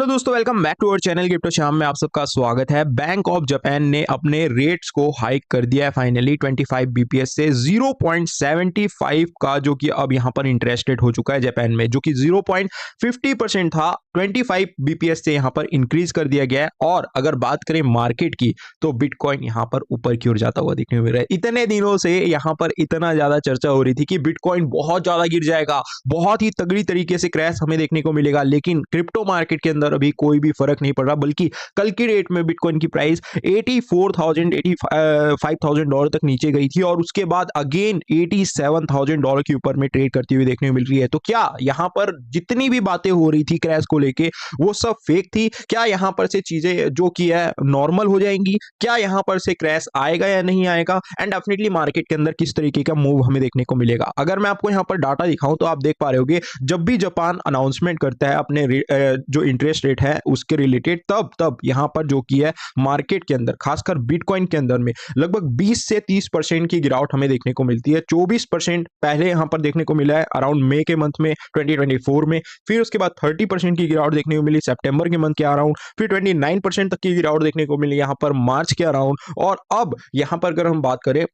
Hello दोस्तों, welcome back to our channel crypto शाम में आप सबका स्वागत है। बैंक ऑफ जापान ने अपने रेट्स को हाइक कर दिया है फाइनली 25 बीपीएस से 0.75 का, जो कि अब यहां पर इंटरेस्ट रेट हो चुका है जापान में, जो कि 0.50% था। 25 बीपीएस से यहां पर इंक्रीज कर दिया गया है। और अगर बात करें मार्केट की, तो बिटकॉइन यहां पर ऊपर की ओर जाता हुआ देखने को मिल रहा है। इतने दिनों से यहां पर इतना ज्यादा चर्चा हो रही थी कि बिटकॉइन बहुत ज्यादा गिर जाएगा, बहुत ही तगड़ी तरीके से क्रैश हमें देखने को मिलेगा, लेकिन क्रिप्टो मार्केट के अंदर अभी कोई भी फर्क नहीं पड़ रहा। बल्कि कल की डेट में बिटकॉइन की प्राइस 84,000 डॉलर तक नीचे गई थी और उसके बाद अगेन 87,000 डॉलर के ऊपर में ट्रेड करती हुई देखने को मिल रही है। तो क्या यहां पर जितनी भी बातें हो रही थी क्रैश को लेके, वो सब फेक थी? क्या यहां पर से चीजें जो कि है नॉर्मल हो जाएंगी? क्या यहां पर से क्रैश आएगा या नहीं आएगा? एंड डेफिनेटली मार्केट के अंदर किस तरीके का मूव हमें देखने को मिलेगा? अगर मैं आपको यहां पर डाटा दिखाऊं तो आप देख पा रहे होगे, जब भी जापान अनाउंसमेंट करता है अपने जो इंटरेस्ट रेट है उसके रिलेटेड, तब तब यहां पर जो की है मार्केट के अंदर, खासकर बिटकॉइन के अंदर में लगभग 20 से 30% की गिरावट हमें देखने को मिलती है। 24% पहले यहां पर देखने को मिला है अराउंड मई के मंथ में 2024 में, फिर उसके बाद 30% की गिरावट देखने को मिली सितंबर के मंथ के अराउंड, फिर 29% तक की गिरावट देखने को मिली यहां पर मार्च के अराउंड, और अब यहां पर अगर हम बात करें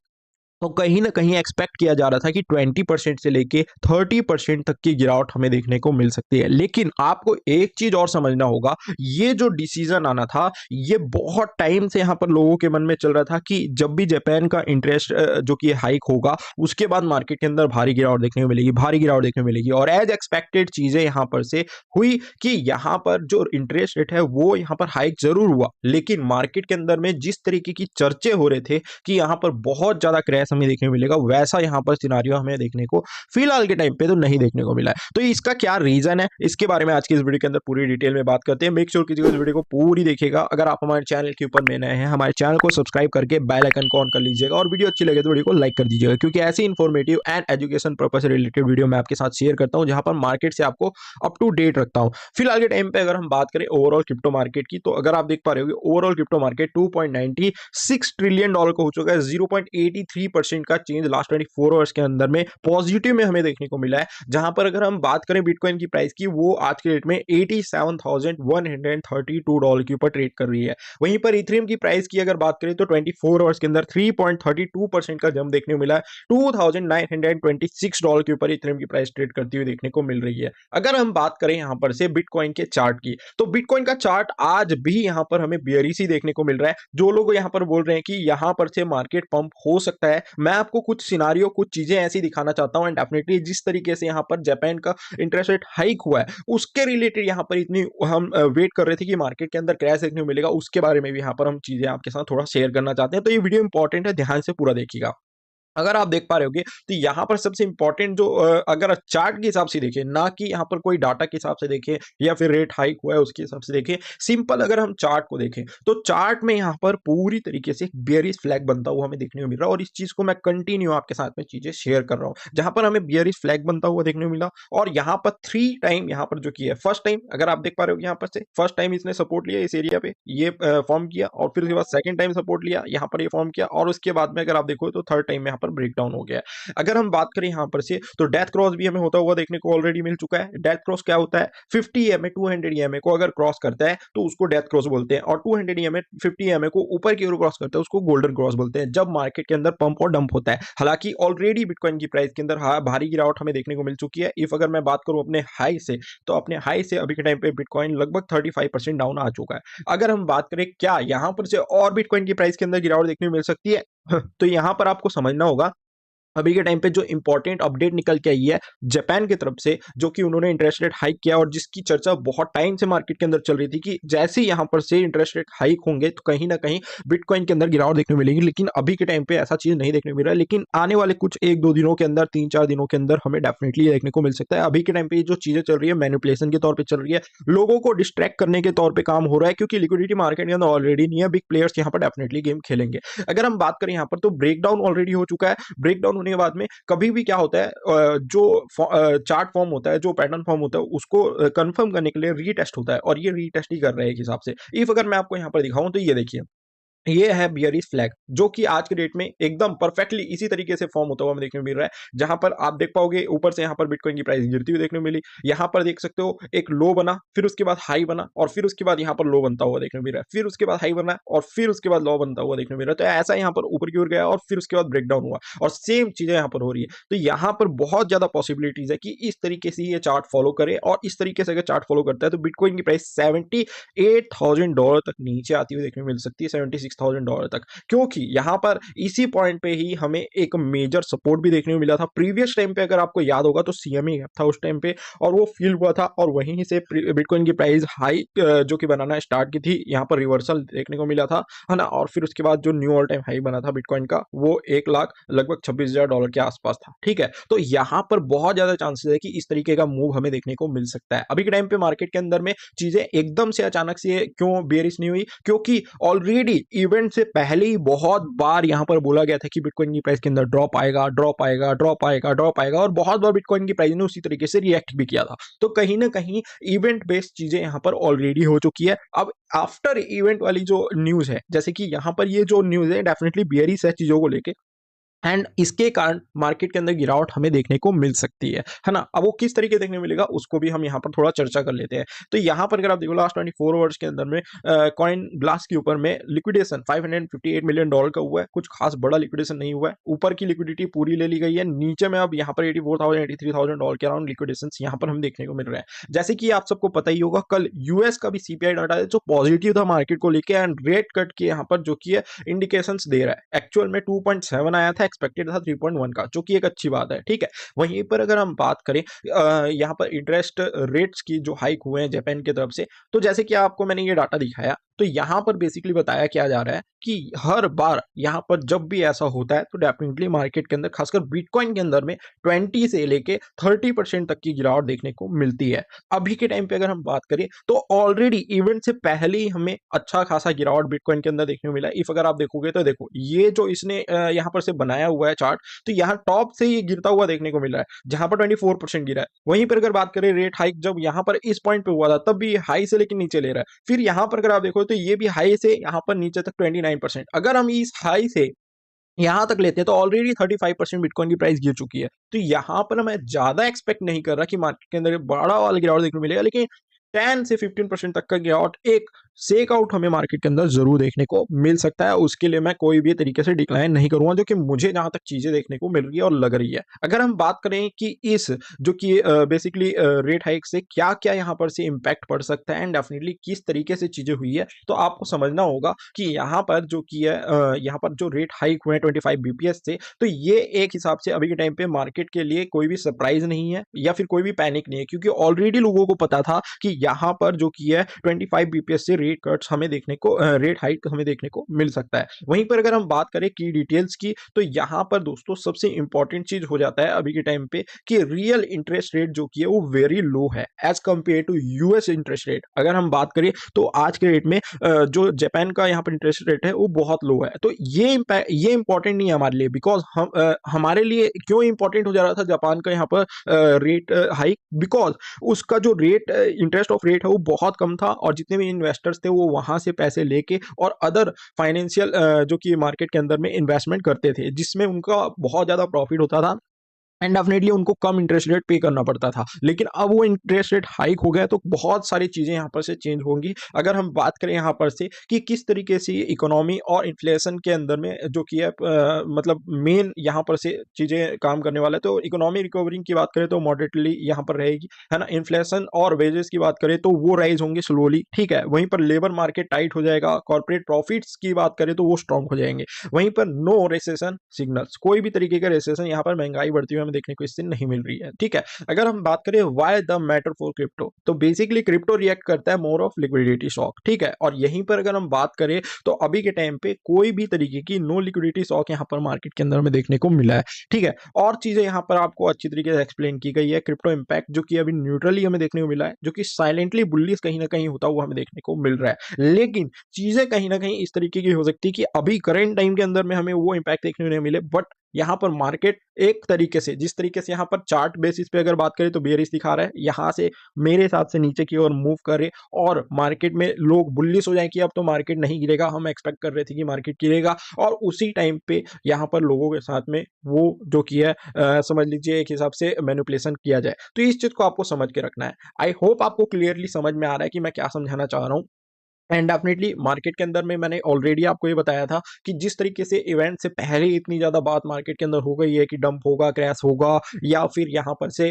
तो कहीं ना कहीं एक्सपेक्ट किया जा रहा था कि 20% से लेके 30% तक की गिरावट हमें देखने को मिल सकती है। लेकिन आपको एक चीज और समझना होगा, ये जो डिसीजन आना था, ये बहुत टाइम से यहां पर लोगों के मन में चल रहा था कि जब भी जापान का इंटरेस्ट जो कि हाइक होगा, उसके बाद मार्केट के अंदर भारी गिरावट देखने को मिलेगी, भारी गिरावट देखने को मिलेगी। और एज एक्सपेक्टेड चीजें यहां पर से हुई कि यहां पर जो इंटरेस्ट रेट है वो यहां पर हाइक जरूर हुआ, लेकिन मार्केट के अंदर में जिस तरीके की चर्चे हो रहे थे कि यहां पर बहुत ज्यादा क्रैश हमें देखने को मिलेगा, वैसा यहां पर सिनारियो हमें देखने को फिलहाल के टाइम पे तो नहीं देखने को मिला है। तो इसका क्या रीजन है, इसके बारे में आज की इस वीडियो के अंदर पूरी डिटेल में बात करते हैं। मेक श्योर कीजिएगा इस वीडियो को पूरी देखिएगा। अगर आप हमारे चैनल के ऊपर में नए हैं, हमारे चैनल को सब्सक्राइब करके बेल आइकन को ऑन कर लीजिएगा, और वीडियो अच्छी लगे तो वीडियो को लाइक कर दीजिएगा, क्योंकि ऐसी इंफॉर्मेटिव एंड एजुकेशन पर्पस से रिलेटेड वीडियो मैं आपके साथ शेयर करता हूं, जहां पर मार्केट से आपको अप टू डेट रखता हूं। फिलहाल के टाइम पे अगर हम बात करें ओवरऑल क्रिप्टो मार्केट की, तो अगर आप देख पा रहे हो overall crypto market 2.96 trillion dollar का हो चुका है। 0.83% का चेंज लास्ट 24 आवर्स के अंदर में पॉजिटिव में हमें देखने को मिला है। जहां पर अगर हम बात करें बिटकॉइन की प्राइस की, वो आज के डेट में 87,132 डॉलर के ऊपर ट्रेड कर रही है। वहीं पर इथेरियम की प्राइस की अगर बात करें तो 24 आवर्स के अंदर 3.32% का जंप देखने को मिला है। 2,926 डॉलर के ऊपर इथेरियम की प्राइस ट्रेड करती हुई देखने को मिल रही है। अगर हम बात करें यहां पर से बिटकॉइन के चार्ट की, तो बिटकॉइन का चार्ट आज भी यहां पर हमें बेयरिश ही देखने को मिल रहा है। जो लोग यहां पर बोल रहे हैं कि यहां पर से मार्केट पंप हो सकता है, मैं आपको कुछ सिनारियो, कुछ चीजें ऐसी दिखाना चाहता हूं। एंड डेफिनेटली जिस तरीके से यहां पर जापान का इंटरेस्ट रेट हाइक हुआ है, उसके रिलेटेड यहां पर इतनी हम वेट कर रहे थे कि मार्केट के अंदर क्रैश देखने को मिलेगा, उसके बारे में भी यहां पर हम चीजें आपके साथ थोड़ा शेयर करना चाहते हैं। तो ये वीडियो इंपॉर्टेंट है, ध्यान से पूरा देखिएगा। अगर आप देख पा रहे होगे तो यहां पर सबसे इंपॉर्टेंट जो अगर चार्ट के हिसाब से देखें, ना कि यहां पर कोई डाटा के हिसाब से देखें या फिर रेट हाइक हुआ है उसके हिसाब से देखें, सिंपल अगर हम चार्ट को देखें तो चार्ट में यहां पर पूरी तरीके से बेयरिश फ्लैग बनता हुआ हमें देखने को मिल रहा है। और इस चीज को मैं कंटिन्यू आपके साथ में चीजें शेयर कर रहा हूं, जहां पर हमें बेयरिश फ्लैग बनता हुआ देखने को मिला। और यहां पर 3 टाइम यहां पर जो किया है, फर्स्ट टाइम अगर आप देख पा रहे हो यहां पर से फर्स्ट टाइम इसने सपोर्ट लिया इस एरिया पे, ये फॉर्म किया, और फिर उसके बाद सेकंड टाइम सपोर्ट लिया, यहां पर ये फॉर्म किया, और उसके बाद में अगर आप देखो तो थर्ड टाइम में यहां पर ब्रेकडाउन हो गया। अगर हम बात करें यहां पर से, तो डेथ क्रॉस भी हमें होता हुआ देखने को ऑलरेडी मिल चुका है। डेथ क्रॉस क्या होता है? 50 ईएमए 200 ईएमए को अगर क्रॉस करता है तो उसको डेथ क्रॉस बोलते हैं, और 200 ईएमए 50 ईएमए को ऊपर की ओर क्रॉस करता है उसको गोल्डन क्रॉस बोलते हैं, जब मार्केट के अंदर पंप और डंप होता है। हालांकि ऑलरेडी बिटकॉइन की प्राइस के अंदर भारी गिरावट हमें देखने को मिल चुकी है। इफ अगर मैं बात करूं अपने हाई से, तो अपने हाई से अभी के टाइम पे बिटकॉइन लगभग 35% डाउन आ चुका है। अगर हम बात करें क्या यहां पर से और बिटकॉइन की प्राइस के अंदर गिरावट देखने को मिल सकती है, तो यहां पर आपको समझना होगा अभी के टाइम पे जो इंपॉर्टेंट अपडेट निकल के आई है जापान की तरफ से, जो कि उन्होंने इंटरेस्ट रेट हाइक किया, और जिसकी चर्चा बहुत टाइम से मार्केट के अंदर चल रही थी कि जैसे ही यहां पर से इंटरेस्ट रेट हाइक होंगे तो कहीं ना कहीं बिटकॉइन के अंदर गिरावट देखने को मिलेगी। लेकिन अभी के टाइम पे ऐसा चीज नहीं देखने को मिल रहा है, लेकिन आने वाले कुछ 1-2 दिनों के अंदर, 3-4 दिनों के अंदर हमें डेफिनेटली देखने को मिल सकता है। अभी के टाइम पे ये जो चीजें चल रही है मैनिपुलेशन के तौर पर चल रही है, लोगों को डिस्ट्रैक्ट करने के तौर पर काम हो रहा है, क्योंकि लिक्विडिटी मार्केट के अंदर ऑलरेडी नहीं है, बिग प्लेयर्स यहाँ पर डेफिनेटली गेम खेलेंगे। अगर हम बात करें यहाँ पर, तो ब्रेकडाउन ऑलरेडी हो चुका है। ब्रेकडाउन होने के बाद में कभी भी क्या होता है, जो चार्ट फॉर्म होता है, जो पैटर्न फॉर्म होता है, उसको कंफर्म करने के लिए रीटेस्ट होता है, और ये रीटेस्ट ही कर रहे हैं एक हिसाब से। इफ अगर मैं आपको यहां पर दिखाऊं तो ये देखिए, ये है बियरिश फ्लैग, जो कि आज के डेट में एकदम परफेक्टली इसी तरीके से फॉर्म होता हुआ हमें देखने को मिल रहा है, जहां पर आप देख पाओगे ऊपर से यहाँ पर बिटकॉइन की प्राइस गिरती हुई देखने को मिली, यहाँ पर देख सकते हो एक लो बना, फिर उसके बाद हाई बना, और फिर उसके बाद यहाँ पर लो बनता हुआ देखने को मिल रहा है, फिर उसके बाद हाई बना और फिर उसके बाद लो बनता हुआ देखने को मिल रहा है। तो ऐसा यहाँ पर ऊपर की ओर गया और फिर उसके बाद ब्रेकडाउन हुआ, और सेम चीजें यहाँ पर हो रही है। तो यहाँ पर बहुत ज्यादा पॉसिबिलिटीज है कि इस तरीके से ये चार्ट फॉलो करे, और इस तरीके से अगर चार्ट फॉलो करता है तो बिटकॉइन की प्राइस $78,000 तक नीचे आती हुई देखने को मिल सकती है, $76,000 तक। क्योंकि यहाँ पर इसी पॉइंट पे ही हमें एक मेजर सपोर्ट भी देखने को मिला था प्रीवियस टाइम पे, अगर आपको याद होगा तो सीएमए गैप था उस टाइम पे, और वो फील हुआ था, और वहीं से बिटकॉइन की प्राइस हाई जो कि बनाना स्टार्ट की थी, यहाँ पर रिवर्सल देखने को मिला था, है ना। और फिर उसके बाद जो न्यू ऑल टाइम हाई बना था बिटकॉइन का, वो 1 लाख लगभग $26,000 के आसपास था, ठीक है। तो यहाँ पर बहुत ज्यादा चांसेस है कि इस तरीके का मूव हमें देखने को मिल सकता है। अभी के टाइम पे मार्केट के अंदर में चीजें एकदम से अचानक से क्यों बेरिश नहीं हुई, क्योंकि ऑलरेडी इवेंट से पहले ही बहुत बार यहां पर बोला गया था कि बिटकॉइन की प्राइस के अंदर ड्रॉप आएगा, ड्रॉप आएगा, ड्रॉप आएगा, ड्रॉप आएगा, और बहुत बार बिटकॉइन की प्राइस ने उसी तरीके से रिएक्ट भी किया था। तो कहीं ना कहीं इवेंट बेस्ड चीजें यहां पर ऑलरेडी हो चुकी है। अब आफ्टर इवेंट वाली जो न्यूज है, जैसे कि यहां पर ये जो न्यूज है डेफिनेटली बियरिश है चीजों को लेके, एंड इसके कारण मार्केट के अंदर गिरावट हमें देखने को मिल सकती है ना। अब वो किस तरीके देखने को मिलेगा उसको भी हम यहाँ पर थोड़ा चर्चा कर लेते हैं। तो यहाँ पर अगर आप देखो लास्ट 24 आवर्स के अंदर में कॉइन ग्लास के ऊपर में लिक्विडेशन $558 मिलियन का हुआ है, कुछ खास बड़ा लिक्विडेशन नहीं हुआ है। ऊपर की लिक्विडिटी पूरी ले ली गई है, नीचे में अब यहाँ पर $84,000 $83,000 के अराउंड लिक्विडेशन यहाँ पर हम देखने को मिल रहा है। जैसे कि आप सबको पता ही होगा, कल यूएस का भी सीपीआई डाटा है जो पॉजिटिव था मार्केट को लेकर, एंड रेट कट के यहाँ पर जो कि है इंडिकेशंस दे रहा है। एक्चुअल में 2.7 आया था, एक्सपेक्टेड था 3.1 का, जो कि एक अच्छी बात है, ठीक है। वहीं पर अगर हम बात करें यहाँ पर इंटरेस्ट रेट्स की जो हाइक हुए हैं जापान की तरफ से, तो जैसे कि आपको मैंने ये डाटा दिखाया, तो यहाँ पर बेसिकली बताया क्या जा रहा है कि हर बार यहाँ पर जब भी ऐसा होता है तो डेफिनेटली मार्केट के अंदर खासकर बिटकॉइन के अंदर में 20 से लेके 30% तक की गिरावट देखने को मिलती है। अभी के टाइम पे अगर हम बात करें तो ऑलरेडी इवेंट से पहले ही हमें अच्छा खासा गिरावट बिटकॉइन के अंदर देखने को मिला है। इफ अगर आप देखोगे तो देखो ये जो इसने यहाँ पर से बनाया हुआ है चार्ट, तो यहाँ टॉप से ये गिरता हुआ देखने को मिल रहा है, जहां पर 24% गिरा है। वहीं पर अगर बात करें रेट हाइक जब यहाँ पर इस पॉइंट पे हुआ था, तब भी हाई से लेकर नीचे ले रहा है। फिर यहाँ पर अगर आप देखो तो ये भी हाई से यहाँ पर नीचे तक 29%। अगर हम इस हाई से यहां तक लेते हैं तो ऑलरेडी 35% बिटकॉइन की प्राइस गिर चुकी है। तो यहां पर मैं ज्यादा एक्सपेक्ट नहीं कर रहा कि मार्केट के अंदर बड़ा वाला गिरावट देखने को मिलेगा, लेकिन 10 से 15% तक का गिरावट एक सेक आउट हमें मार्केट के अंदर जरूर देखने को मिल सकता है। उसके लिए मैं कोई भी तरीके से डिक्लाइन नहीं करूंगा, जो कि मुझे जहां तक चीजें देखने को मिल रही है और लग रही है। अगर हम बात करें कि इस जो कि बेसिकली रेट हाइक से क्या क्या यहाँ पर से इम्पैक्ट पड़ सकता है एंड डेफिनेटली किस तरीके से चीजें हुई है, तो आपको समझना होगा कि यहाँ पर जो कि है यहाँ पर जो रेट हाइक हुए हैं 25 बीपीएस से, तो ये एक हिसाब से अभी के टाइम पे मार्केट के लिए कोई भी सरप्राइज नहीं है या फिर कोई भी पैनिक नहीं है, क्योंकि ऑलरेडी लोगों को पता था कि यहाँ पर जो कि है 25 बीपीएस से रेट कट्स हमें देखने को रेट हाइक हमें देखने को मिल सकता है। वहीं पर अगर हम बात करें की डिटेल्स की, तो यहाँ पर दोस्तों सबसे इंपॉर्टेंट चीज हो जाता है अभी के टाइम पे कि रियल इंटरेस्ट रेट जो कि है वो वेरी लो है as compare to US interest rate. अगर हम बात करें तो आज के रेट में जो जापान का यहाँ पर इंटरेस्ट रेट है वो बहुत लो है। तो ये इंपॉर्टेंट नहीं है हमारे लिए, बिकॉज हम हमारे लिए क्यों इंपॉर्टेंट हो जा रहा था जापान का यहाँ पर रेट हाइक, बिकॉज उसका जो रेट इंटरेस्ट ऑफ रेट है वो बहुत कम था, और जितने भी इन्वेस्टर्स थे वो वहां से पैसे लेके और अदर फाइनेंशियल जो कि मार्केट के अंदर में इन्वेस्टमेंट करते थे, जिसमें उनका बहुत ज्यादा प्रॉफिट होता था एंड डेफिनेटली उनको कम इंटरेस्ट रेट पे करना पड़ता था। लेकिन अब वो इंटरेस्ट रेट हाइक हो गया तो बहुत सारी चीजें यहाँ पर से चेंज होंगी। अगर हम बात करें यहाँ पर से कि किस तरीके से इकोनॉमी और इन्फ्लेशन के अंदर में जो कि है मतलब मेन यहाँ पर से चीजें काम करने वाला है, तो इकोनॉमी रिकवरिंग की बात करें तो मॉडरेटली यहाँ पर रहेगी, है ना। इन्फ्लेशन और वेजेस की बात करें तो वो राइज होंगे स्लोली, ठीक है। वहीं पर लेबर मार्केट टाइट हो जाएगा, कॉर्पोरेट प्रॉफिट्स की बात करें तो वो स्ट्रॉन्ग हो जाएंगे। वहीं पर नो रिसेशन सिग्नल्स, कोई भी तरीके का रिसेशन यहाँ पर महंगाई बढ़ती हुई देखने को इससे नहीं मिल रही है, ठीक है। अगर हम बात करें why the matter for crypto, तो बेसिकली क्रिप्टो रिएक्ट करता है मोर ऑफ लिक्विडिटी शॉक, ठीक है। और यहीं पर अगर हम बात करें तो अभी के टाइम पे कोई भी तरीके की नो लिक्विडिटी शॉक यहाँ पर मार्केट के अंदर में देखने को मिला है, ठीक है। और चीजें यहाँ पर आपको अच्छी तरीके से एक्सप्लेन की गई है। क्रिप्टो इंपैक्ट जो कि अभी न्यूट्रली हमें देखने को मिला है, जो कि साइलेंटली बुलिश कहीं ना कहीं होता हुआ हमें देखने को मिल रहा है, लेकिन चीजें कहीं ना कहीं इस तरीके की हो सकती है कि अभी करंट टाइम के अंदर में हमें वो इंपैक्ट देखने को नहीं मिले, बट यहाँ पर मार्केट एक तरीके से, जिस तरीके से यहाँ पर चार्ट बेसिस पे अगर बात करें तो बेयरिश दिखा रहा है, यहाँ से मेरे हिसाब से नीचे की ओर मूव करे और मार्केट में लोग बुलिश हो जाए कि अब तो मार्केट नहीं गिरेगा, हम एक्सपेक्ट कर रहे थे कि मार्केट गिरेगा, और उसी टाइम पे यहाँ पर लोगों के साथ में वो जो किया है समझ लीजिए एक हिसाब से मैनिपुलेशन किया जाए। तो इस चीज को आपको समझ के रखना है। आई होप आपको क्लियरली समझ में आ रहा है कि मैं क्या समझाना चाह रहा हूँ। एंड डेफिनेटली मार्केट के अंदर में मैंने ऑलरेडी आपको ये बताया था कि जिस तरीके से इवेंट से पहले इतनी ज़्यादा बात मार्केट के अंदर हो गई है कि डंप होगा, क्रैश होगा, या फिर यहाँ पर से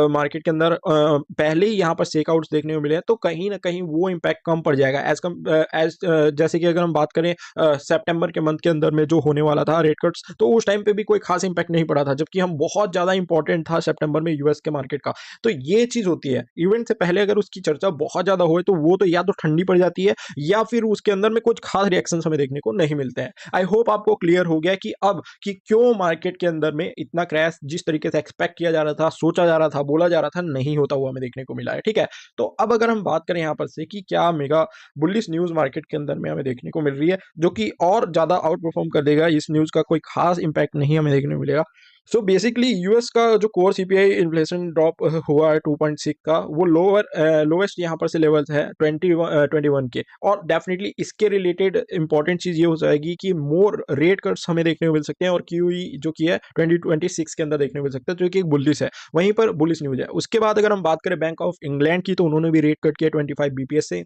मार्केट के अंदर पहले ही यहाँ पर शेकआउट्स देखने को मिले हैं, तो कहीं ना कहीं वो इम्पैक्ट कम पड़ जाएगा एज जैसे कि अगर हम बात करें सितंबर के मंथ के अंदर में जो होने वाला था रेट कट्स, तो उस टाइम पे भी कोई खास इम्पैक्ट नहीं पड़ा था, जबकि हम बहुत ज़्यादा इंपॉर्टेंट था सितंबर में यूएस के मार्केट का। तो ये चीज़ होती है, इवेंट से पहले अगर उसकी चर्चा बहुत ज़्यादा हो तो वो तो या तो ठंडी पड़ जाती है या फिर उसके अंदर में कुछ खास रिएक्शंस हमें देखने को नहीं मिलते हैं। आई होप आपको क्लियर हो गया कि अब कि क्यों मार्केट के अंदर में इतना क्रैश जिस तरीके से एक्सपेक्ट किया जा रहा था, सोचा जा रहा था, बोला जा रहा था, नहीं होता हुआ हमें देखने को मिला है। ठीक है, तो अब अगर हम बात करें यहाँ पर से कि क्या मेगा बुलिश न्यूज मार्केट के अंदर में हमें देखने को मिल रही है जो कि और ज्यादा आउट परफॉर्म कर देगा, इस न्यूज का कोई खास इंपैक्ट नहीं हमें देखने को मिलेगा। सो बेसिकली यूएस का जो कोर सीपीआई इन्फ्लेशन ड्रॉप हुआ है 2.6 का, वो लोवेस्ट यहाँ पर से लेवल्स है 21 के, और डेफिनेटली इसके रिलेटेड इंपॉर्टेंट चीज ये हो जाएगी कि मोर रेट कट्स हमें देखने को मिल सकते हैं, और क्यूई जो कि है 2026 के अंदर देखने को मिल सकता है, जो कि एक बुलिश है, वहीं पर बुलिश न्यूज है। उसके बाद अगर हम बात करें बैंक ऑफ इंग्लैंड की, तो उन्होंने भी रेट कट किया 25 बीपीएस से।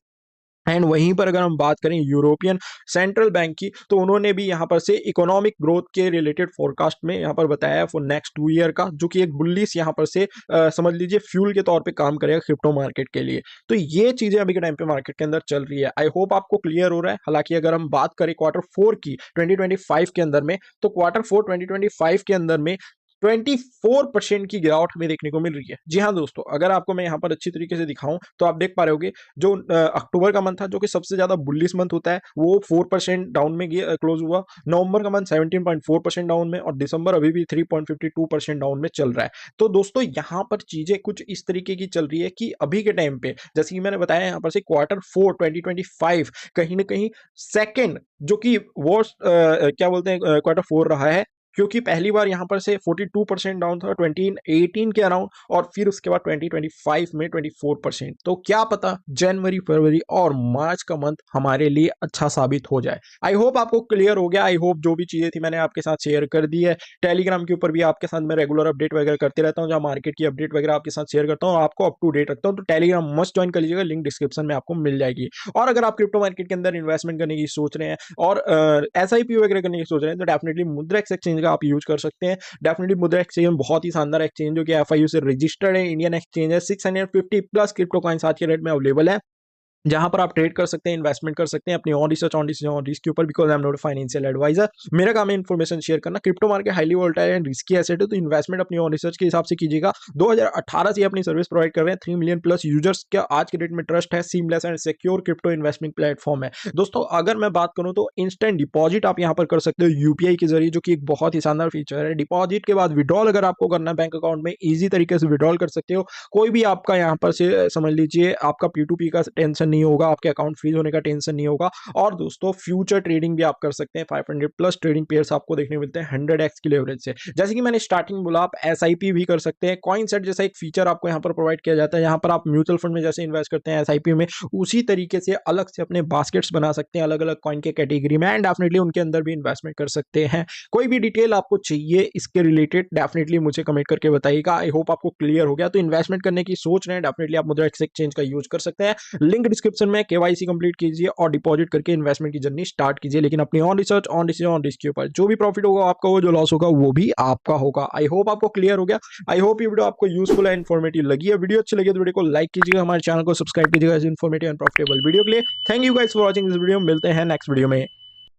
एंड वहीं पर अगर हम बात करें यूरोपियन सेंट्रल बैंक की, तो उन्होंने भी यहाँ पर से इकोनॉमिक ग्रोथ के रिलेटेड फोरकास्ट में यहाँ पर बताया फॉर नेक्स्ट 2 ईयर का, जो कि एक बुलिश यहाँ पर से समझ लीजिए फ्यूल के तौर पे काम करेगा क्रिप्टो मार्केट के लिए। तो ये चीजें अभी के टाइम पे मार्केट के अंदर चल रही है। आई होप आपको क्लियर हो रहा है। हालांकि अगर हम बात करें Q4 की 2025 के अंदर में, तो Q4 2025 के अंदर में 24% की गिरावट हमें देखने को मिल रही है। जी हाँ दोस्तों, अगर आपको मैं यहाँ पर अच्छी तरीके से दिखाऊं तो आप देख पा रहे होगे जो अक्टूबर का मंथ था, जो कि सबसे ज्यादा बुलिश मंथ होता है, वो 4% डाउन में क्लोज हुआ। नवंबर का मंथ 17.4% डाउन में, और दिसंबर अभी भी 3.52% डाउन में चल रहा है। तो दोस्तों यहाँ पर चीजें कुछ इस तरीके की चल रही है कि अभी के टाइम पे, जैसे कि मैंने बताया यहाँ पर से Q4 2025 कहीं ना कहीं सेकेंड जो कि वर्स्ट क्या बोलते हैं Q4 रहा है, क्योंकि पहली बार यहाँ पर से 42% डाउन था 2018 के अराउंड, और फिर उसके बाद 2025 में 24%। तो क्या पता जनवरी, फरवरी और मार्च का मंथ हमारे लिए अच्छा साबित हो जाए। आई होप आपको क्लियर हो गया। आई होप जो भी चीजें थी मैंने आपके साथ शेयर कर दी है। टेलीग्राम के ऊपर भी आपके साथ मैं रेगुलर अपडेट वगैरह करते रहता हूँ, जहाँ मार्केट की अपडेट वगैरह आपके साथ शेयर करता हूँ और आपको अप टू डेट रखता हूँ। तो टेलीग्राम मस्ट ज्वाइन कर लीजिएगा, लिंक डिस्क्रिप्शन में आपको मिल जाएगी। और अगर आप क्रिप्टो मार्केट के अंदर इन्वेस्टमेंट करने की सोच रहे हैं और एसआईपी वगैरह करने की सोच रहे हैं, तो डेफिनेटली मुद्रेक्स एक्सचेंज का आप यूज कर सकते हैं। डेफिनेटली मुद्रा एक्सचेंज बहुत ही शानदार एक्सचेंज जो कि एफआईयू से रजिस्टर्ड है, इंडियन एक्सचेंज है। 650 प्लस क्रिप्टो कॉइंस आज के रेट में अवेलेबल है, जहां पर आप ट्रेड कर सकते हैं, इन्वेस्टमेंट कर सकते हैं अपनी ऑन रिसर्च ऑन रिस्क के ऊपर, because I am not financial advisor. मेरा काम है इन्फॉर्मेशन शेयर करना। Crypto market highly volatile and risky asset है, तो इन्वेस्टमेंट अपनी ऑन रिसर्च के हिसाब से कीजिएगा। 2018 से अपनी सर्विस प्रोवाइड कर रहे हैं। 3 मिलियन प्लस यूजर्स का आज के डेट में ट्रस्ट है। Seamless and secure crypto investment platform है दोस्तों। अगर मैं बात करूं तो इंस्टेंट डिपॉजिट आप यहां पर कर सकते हो यूपीआई के जरिए, जो कि एक बहुत ही शानदार फीचर है। डिपॉजिट के बाद विड्रॉल अगर आपको करना है बैंक अकाउंट में, इजी तरीके से विड्रॉल कर सकते हो। कोई भी आपका यहाँ पर से समझ लीजिए आपका P2P का टेंशन नहीं होगा, आपके अकाउंट फ्रीज होने का टेंशन नहीं होगा। और दोस्तों फ्यूचर ट्रेडिंग भी आप कर सकते हैं। 500 प्लस ट्रेडिंग पेयर्स आपको देखने को मिलते हैं 100x की लेवरेज से। जैसे कि मैंने स्टार्टिंग बोला, आप एसआईपी भी कर सकते हैं। कॉइन सेट जैसा एक फीचर आपको यहाँ पर प्रोवाइड किया जाता है, यहाँ पर आप म्यूचुअल फंड में जैसे इन्वेस्ट करते हैं एसआईपी में, उसी तरीके से अलग से अपने बास्केट्स बना सकते हैं अलग अलग कॉइन के कैटेगरी में, एंड डेफिनेटली उनके अंदर भी इन्वेस्टमेंट कर सकते हैं। कोई भी डिटेल आपको चाहिए इसके रिलेटेड डेफिनेटली मुझे कमेंट करके बताइएगा। आई होप आपको क्लियर हो गया। तो इन्वेस्टमेंट करने की सोच रहे हैं, डेफिनेटली आप मुद्रा एक्सचेंज का यूज कर सकते हैं। लिंक डिस्क्रिप्शन में, केवाईसी कंप्लीट कीजिए और डिपॉजिट करके इन्वेस्टमेंट की जर्नी स्टार्ट कीजिए, लेकिन अपनी on research on decision on risk के ऊपर। जो भी प्रॉफिट होगा आपका, वो जो लॉस होगा वो भी आपका होगा। आई होप आपको क्लियर हो गया। आई होप ये वीडियो आपको यूजफुल एंड इन्फॉर्मेटिव लगी है। वीडियो अच्छी लगी तो वीडियो को लाइक कीजिएगा, हमारे चैनल को सब्सक्राइब कीजिएगा इस इन्फॉर्मेटिव एंड प्रॉफिटेबल वीडियो के लिए। Thank you guys for watching this video. मिलते हैं नेक्स्ट वीडियो में।